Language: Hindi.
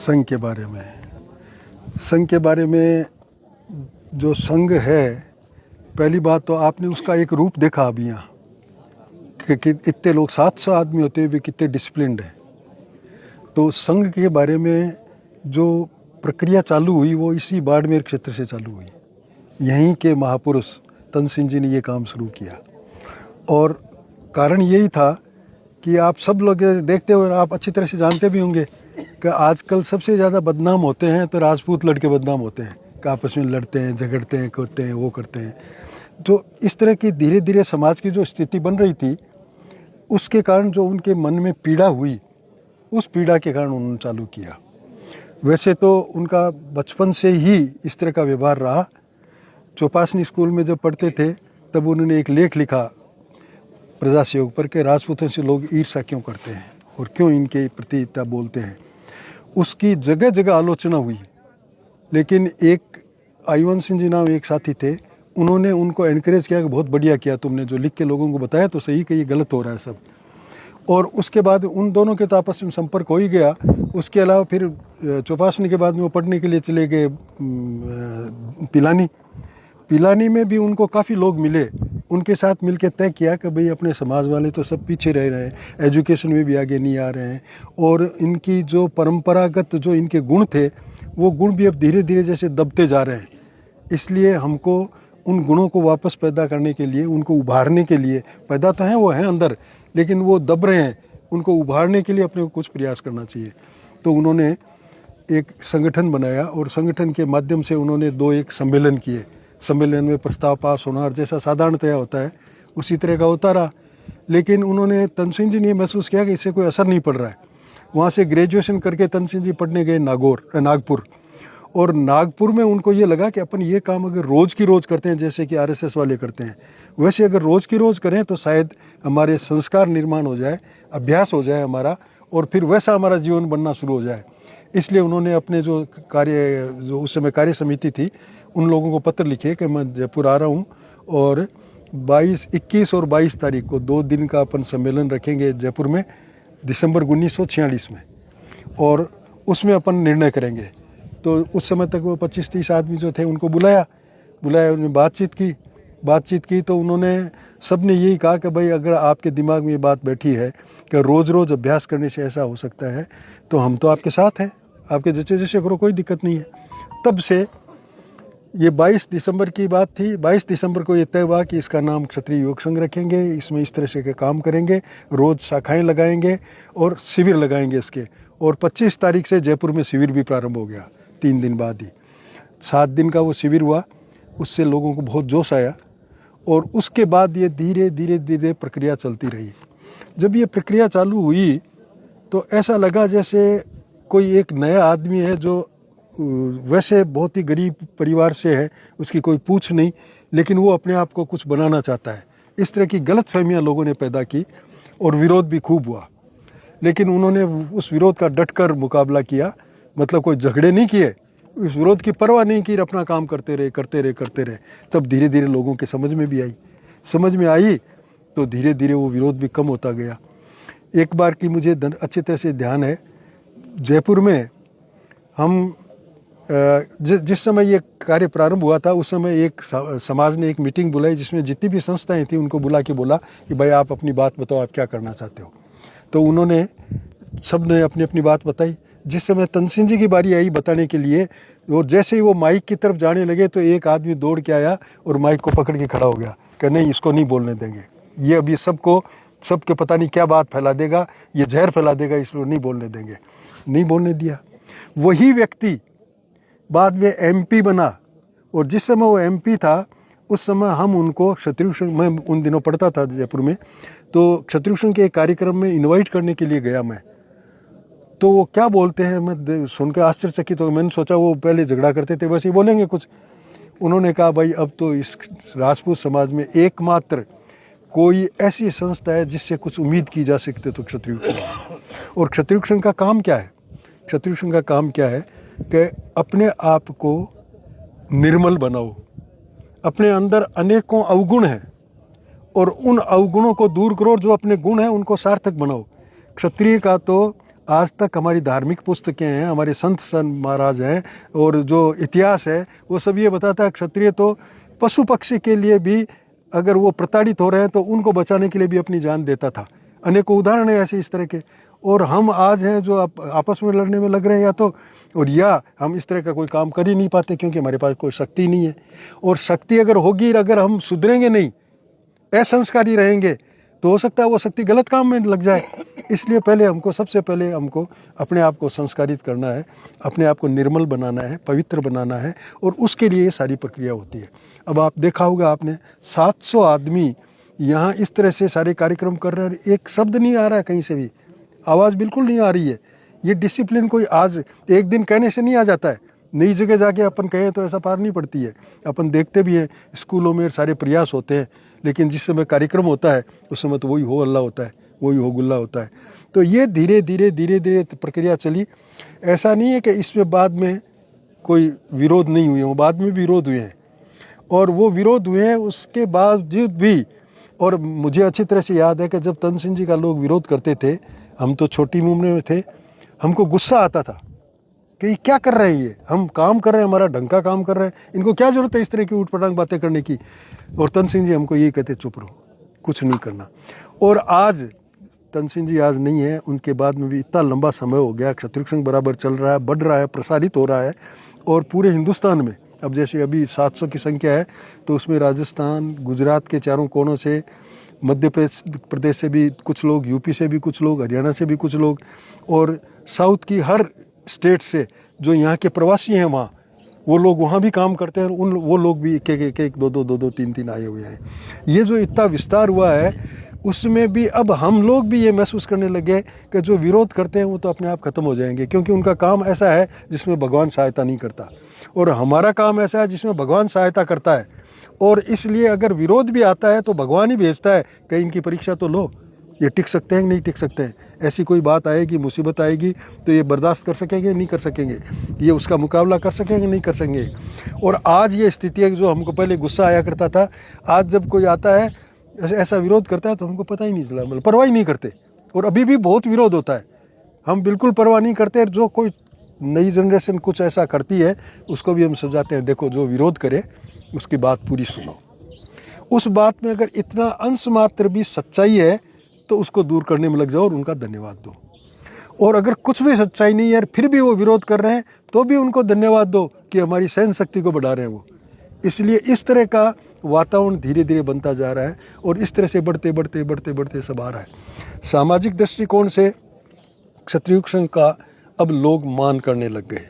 संघ के बारे में। संघ के बारे में जो संघ है, पहली बात तो आपने उसका एक रूप देखा अभी यहाँ कि इतने लोग 700 आदमी होते हुए भी कितने डिसिप्लिन्ड है। तो संघ के बारे में जो प्रक्रिया चालू हुई वो इसी बाड़मेर क्षेत्र से चालू हुई। यहीं के महापुरुष तनसिंह जी ने ये काम शुरू किया और कारण यही था कि आप सब लोग देखते हो, आप अच्छी तरह से जानते भी होंगे कि आजकल सबसे ज़्यादा बदनाम होते हैं तो राजपूत लड़के बदनाम होते हैं कि आपस में लड़ते हैं, झगड़ते हैं, करते हैं, वो करते हैं। तो इस तरह की धीरे धीरे समाज की जो स्थिति बन रही थी, उसके कारण जो उनके मन में पीड़ा हुई, उस पीड़ा के कारण उन्होंने चालू किया। वैसे तो उनका बचपन से ही इस तरह का व्यवहार रहा। चौपासनी स्कूल में जब पढ़ते थे तब उन्होंने एक लेख लिखा प्रजा सहयोग पर कि राजपूतों से लोग ईर्ष्या क्यों करते हैं और क्यों इनके प्रति इतना बोलते हैं। उसकी जगह जगह आलोचना हुई, लेकिन एक आईवन सिंह जी नाम एक साथी थे, उन्होंने उनको एनकरेज किया कि बहुत बढ़िया किया तुमने, जो लिख के लोगों को बताया तो सही कि ये गलत हो रहा है सब। और उसके बाद उन दोनों के तो आपस में संपर्क हो ही गया। उसके अलावा फिर चौपासनी के बाद में वो पढ़ने के लिए चले गए पिलानी में भी उनको काफ़ी लोग मिले। उनके साथ मिलकर तय किया कि भाई अपने समाज वाले तो सब पीछे रह रहे हैं, एजुकेशन में भी आगे नहीं आ रहे हैं और इनकी जो परंपरागत जो इनके गुण थे वो गुण भी अब धीरे धीरे जैसे दबते जा रहे हैं। इसलिए हमको उन गुणों को वापस पैदा करने के लिए, उनको उभारने के लिए, पैदा तो हैं वो हैं अंदर लेकिन वो दब रहे हैं, उनको उभारने के लिए अपने को कुछ प्रयास करना चाहिए। तो उन्होंने एक संगठन बनाया और संगठन के माध्यम से उन्होंने 2-1 सम्मेलन किए। सम्मेलन में प्रस्ताव पास होना और जैसा साधारणतया होता है उसी तरह का होता रहा। लेकिन उन्होंने तनसिंह जी ने महसूस किया कि इससे कोई असर नहीं पड़ रहा है। वहाँ से ग्रेजुएशन करके तनसिंह जी पढ़ने गए नागपुर, और नागपुर में उनको ये लगा कि अपन ये काम अगर रोज़ की रोज़ करते हैं जैसे कि आरएसएस वाले करते हैं, वैसे अगर रोज़ की रोज़ करें तो शायद हमारे संस्कार निर्माण हो जाए, अभ्यास हो जाए हमारा, और फिर वैसा हमारा जीवन बनना शुरू हो जाए। इसलिए उन्होंने अपने जो उस समय कार्य समिति थी उन लोगों को पत्र लिखे कि मैं जयपुर आ रहा हूँ और 21 और 22 तारीख को 2 दिन का अपन सम्मेलन रखेंगे जयपुर में, दिसंबर 1946 में, और उसमें अपन निर्णय करेंगे। तो उस समय तक वो 25-30 आदमी जो थे उनको बुलाया, उन्होंने बातचीत की तो उन्होंने सब ने यही कहा कि भाई अगर आपके दिमाग में ये बात बैठी है कि रोज़ रोज़ अभ्यास करने से ऐसा हो सकता है तो हम तो आपके साथ हैं, आपके जैसे करो, कोई दिक्कत नहीं है। तब से ये 22 दिसंबर की बात थी। 22 दिसंबर को ये तय हुआ कि इसका नाम क्षत्रिय योग संघ रखेंगे, इसमें इस तरह से के काम करेंगे, रोज़ शाखाएँ लगाएंगे और शिविर लगाएंगे इसके। और 25 तारीख से जयपुर में शिविर भी प्रारंभ हो गया, 3 दिन बाद ही। 7 दिन का वो शिविर हुआ, उससे लोगों को बहुत जोश आया और उसके बाद ये धीरे धीरे प्रक्रिया चलती रही। जब ये प्रक्रिया चालू हुई तो ऐसा लगा जैसे कोई एक नया आदमी है जो वैसे बहुत ही गरीब परिवार से है, उसकी कोई पूछ नहीं, लेकिन वो अपने आप को कुछ बनाना चाहता है। इस तरह की गलतफहमियां लोगों ने पैदा की और विरोध भी खूब हुआ, लेकिन उन्होंने उस विरोध का डटकर मुकाबला किया। मतलब कोई झगड़े नहीं किए, उस विरोध की परवाह नहीं की, अपना काम करते रहे। तब धीरे धीरे लोगों के समझ में आई तो धीरे धीरे वो विरोध भी कम होता गया। एक बार की मुझे अच्छी तरह से ध्यान है, जयपुर में हम जिस समय ये कार्य प्रारंभ हुआ था उस समय एक समाज ने एक मीटिंग बुलाई जिसमें जितनी भी संस्थाएं थी उनको बुला के बोला कि भाई आप अपनी बात बताओ, आप क्या करना चाहते हो। तो उन्होंने सब ने अपनी अपनी बात बताई। जिस समय तनसिंह जी की बारी आई बताने के लिए, और जैसे ही वो माइक की तरफ जाने लगे तो एक आदमी दौड़ के आया और माइक को पकड़ के खड़ा हो गया कि नहीं, इसको नहीं बोलने देंगे, ये अभी सबके पता नहीं क्या बात फैला देगा, ये जहर फैला देगा, इसलिए नहीं बोलने देंगे। नहीं बोलने दिया। वही व्यक्ति बाद में एमपी बना, और जिस समय वो एमपी था उस समय हम उनको क्षत्रिय संघ, मैं उन दिनों पढ़ता था जयपुर में, तो क्षत्रिय संघ के एक कार्यक्रम में इनवाइट करने के लिए गया मैं। तो वो क्या बोलते हैं मैं सुनकर आश्चर्यचकित हो, मैंने सोचा वो पहले झगड़ा करते थे वैसे ही बोलेंगे कुछ। उन्होंने कहा भाई अब तो इस राजपूत समाज में एकमात्र कोई ऐसी संस्था है जिससे कुछ उम्मीद की जा सकती है तो क्षत्रिय संघ। और क्षत्रिय संघ का काम क्या है? क्षत्रिय संघ का काम क्या है कि अपने आप को निर्मल बनाओ। अपने अंदर अनेकों अवगुण हैं और उन अवगुणों को दूर करो, जो अपने गुण हैं उनको सार्थक बनाओ। क्षत्रिय का तो आज तक हमारी धार्मिक पुस्तकें हैं, हमारे संत महाराज हैं और जो इतिहास है वो सब ये बताता है क्षत्रिय तो पशु पक्षी के लिए भी अगर वो प्रताड़ित हो रहे हैं तो उनको बचाने के लिए भी अपनी जान देता था। अनेकों उदाहरण है ऐसे इस तरह के। और हम आज हैं जो आपस में लड़ने में लग रहे हैं या हम इस तरह का कोई काम कर ही नहीं पाते क्योंकि हमारे पास कोई शक्ति नहीं है। और शक्ति अगर होगी, अगर हम सुधरेंगे नहीं, असंस्कारी रहेंगे, तो हो सकता है वो शक्ति गलत काम में लग जाए। इसलिए सबसे पहले हमको अपने आप को संस्कारित करना है, अपने आप को निर्मल बनाना है, पवित्र बनाना है, और उसके लिए ये सारी प्रक्रिया होती है। अब आप देखा होगा आपने 700 आदमी यहाँ इस तरह से सारे कार्यक्रम कर रहे हैं, एक शब्द नहीं आ रहा है, कहीं से भी आवाज़ बिल्कुल नहीं आ रही है। ये डिसिप्लिन कोई आज एक दिन कहने से नहीं आ जाता है। नई जगह जाके अपन कहें तो ऐसा पार नहीं पड़ती है। अपन देखते भी हैं स्कूलों में सारे प्रयास होते हैं, लेकिन जिस समय कार्यक्रम होता है उस समय तो वही हो अल्लाह होता है, वही हो गुल्ला होता है। तो ये धीरे धीरे प्रक्रिया चली। ऐसा नहीं है कि इसमें बाद में कोई विरोध नहीं हुए, वो बाद में भी विरोध हुए हैं, और वो विरोध हुए हैं उसके बावजूद भी। और मुझे अच्छी तरह से याद है कि जब तन सिंह जी का लोग विरोध करते थे, हम तो छोटी उम्र में थे, हमको गुस्सा आता था कि ये क्या कर रहे हैं, ये हम काम कर रहे हैं, हमारा ढंग का काम कर रहे हैं, इनको क्या ज़रूरत है इस तरह की ऊटपटांग बातें करने की। और तन सिंह जी हमको यही कहते, चुप रहो, कुछ नहीं करना। और आज तन सिंह जी आज नहीं है, उनके बाद में भी इतना लंबा समय हो गया, क्षत्रिय संघ बराबर चल रहा है, बढ़ रहा है, प्रसारित हो रहा है। और पूरे हिंदुस्तान में अब जैसे अभी 700 की संख्या है, तो उसमें राजस्थान, गुजरात के चारों कोनों से, मध्य प्रदेश से भी कुछ लोग, यूपी से भी कुछ लोग, हरियाणा से भी कुछ लोग, और साउथ की हर स्टेट से जो यहाँ के प्रवासी हैं वहाँ, वो लोग वहाँ भी काम करते हैं। वो लोग भी एक दो तीन आए हुए हैं। ये जो इतना विस्तार हुआ है, उसमें भी अब हम लोग भी ये महसूस करने लगे कि जो विरोध करते हैं वो तो अपने आप ख़त्म हो जाएंगे, क्योंकि उनका काम ऐसा है जिसमें भगवान सहायता नहीं करता, और हमारा काम ऐसा है जिसमें भगवान सहायता करता है। और इसलिए अगर विरोध भी आता है तो भगवान ही भेजता है कि इनकी परीक्षा तो लो, ये टिक सकते हैं कि नहीं टिक सकते हैं। ऐसी कोई बात आएगी, मुसीबत आएगी, तो ये बर्दाश्त कर सकेंगे नहीं कर सकेंगे, ये उसका मुकाबला कर सकेंगे नहीं कर सकेंगे। और आज ये स्थिति है, जो हमको पहले गुस्सा आया करता था, आज जब कोई आता है ऐसा विरोध करता है तो हमको पता ही नहीं चला, मतलब परवाह ही नहीं करते। और अभी भी बहुत विरोध होता है, हम बिल्कुल परवाह नहीं करते। जो कोई नई जनरेशन कुछ ऐसा करती है उसको भी हम समझाते हैं, देखो जो विरोध करे उसकी बात पूरी सुनो, उस बात में अगर इतना अंश मात्र भी सच्चाई है तो उसको दूर करने में लग जाओ और उनका धन्यवाद दो। और अगर कुछ भी सच्चाई नहीं है फिर भी वो विरोध कर रहे हैं तो भी उनको धन्यवाद दो कि हमारी सहन शक्ति को बढ़ा रहे हैं वो। इसलिए इस तरह का वातावरण धीरे धीरे बनता जा रहा है, और इस तरह से बढ़ते सब आ रहा है। सामाजिक दृष्टिकोण से क्षत्रिय संघ का अब लोग मान करने लग गए।